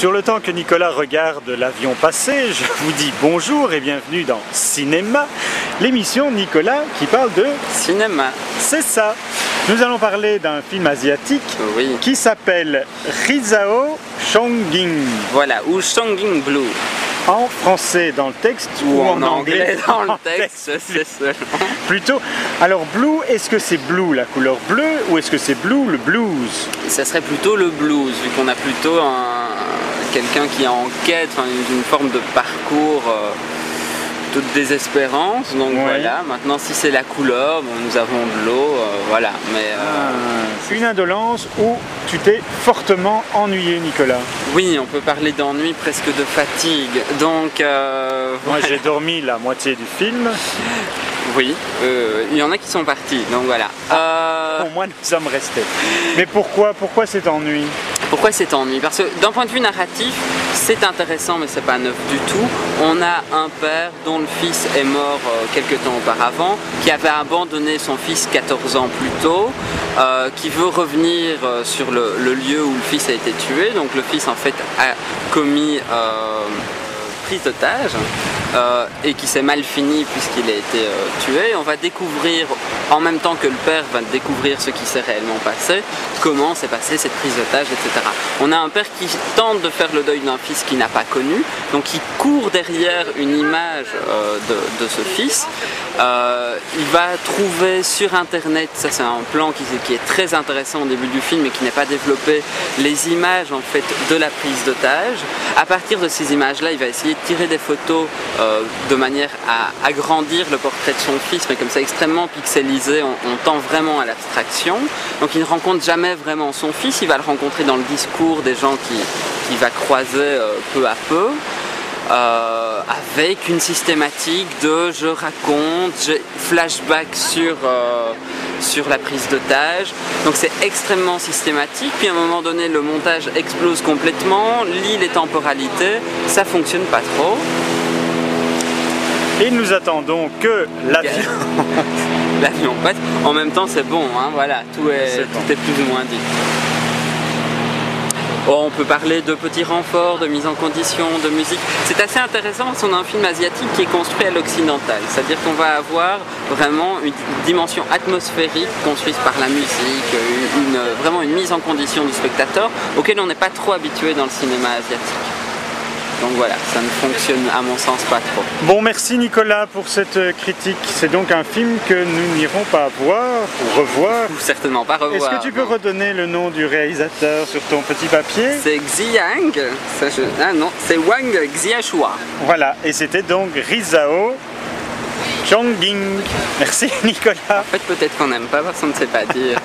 Sur le temps que Nicolas regarde l'avion passer, je vous dis bonjour et bienvenue dans Cinéma, l'émission Nicolas qui parle de cinéma. C'est ça. Nous allons parler d'un film asiatique qui s'appelle Rizhao Chongqing. Voilà, ou Chongqing Blue. En français dans le texte ou en anglais dans le texte, c'est seulement. Plutôt. Alors blue, est-ce que c'est blue la couleur bleue ou est-ce que c'est blue le blues? Ça serait plutôt le blues, vu qu'on a plutôt quelqu'un qui est en quête, une forme de parcours de désespérance. Donc voilà, maintenant si c'est la couleur, bon, nous avons de l'eau, voilà. Mais une indolence où tu t'es fortement ennuyé, Nicolas. Oui, on peut parler d'ennui, presque de fatigue. Donc moi j'ai dormi la moitié du film. Oui, il y en a qui sont partis, donc voilà. Au moins nous sommes restés. Mais pourquoi cet ennui? Pourquoi cet ennui? Parce que d'un point de vue narratif, c'est intéressant mais c'est pas neuf du tout. On a un père dont le fils est mort quelques temps auparavant, qui avait abandonné son fils 14 ans plus tôt, qui veut revenir sur le lieu où le fils a été tué. Donc le fils en fait a commis prise d'otage et qui s'est mal fini puisqu'il a été tué. On va découvrir, en même temps que le père va découvrir ce qui s'est réellement passé, comment s'est passée cette prise d'otage, etc. On a un père qui tente de faire le deuil d'un fils qu'il n'a pas connu, donc il court derrière une image de ce fils. Il va trouver sur internet, ça c'est un plan qui est très intéressant au début du film et qui n'est pas développé, les images en fait de la prise d'otage. À partir de ces images là, il va essayer de tirer des photos de manière à agrandir le portrait de son fils, mais comme ça extrêmement pixelisé, on tend vraiment à l'abstraction. Donc il ne rencontre jamais vraiment son fils, il va le rencontrer dans le discours des gens qu'il va croiser peu à peu. Avec une systématique de je raconte, flashback sur la prise d'otage. Donc c'est extrêmement systématique, puis à un moment donné le montage explose complètement, lie les temporalités, ça fonctionne pas trop. Et nous attendons que l'avion l'avion passe. En même temps c'est bon, hein, voilà, tout est plus ou moins dit. Oh, on peut parler de petits renforts, de mise en condition, de musique. C'est assez intéressant parce qu'on a un film asiatique qui est construit à l'occidental. C'est-à-dire qu'on va avoir vraiment une dimension atmosphérique construite par la musique, vraiment une mise en condition du spectateur auquel on n'est pas trop habitué dans le cinéma asiatique. Donc voilà, ça ne fonctionne à mon sens pas trop. Bon, merci Nicolas pour cette critique. C'est donc un film que nous n'irons pas voir ou revoir. Ou certainement pas revoir. Est-ce que tu peux redonner le nom du réalisateur sur ton petit papier? C'est Xiang, c'est Wang Xiaohua. Voilà, et c'était donc Rizhao Chongqing. Merci Nicolas. En fait, peut-être qu'on n'aime pas parce qu'on ne sait pas dire.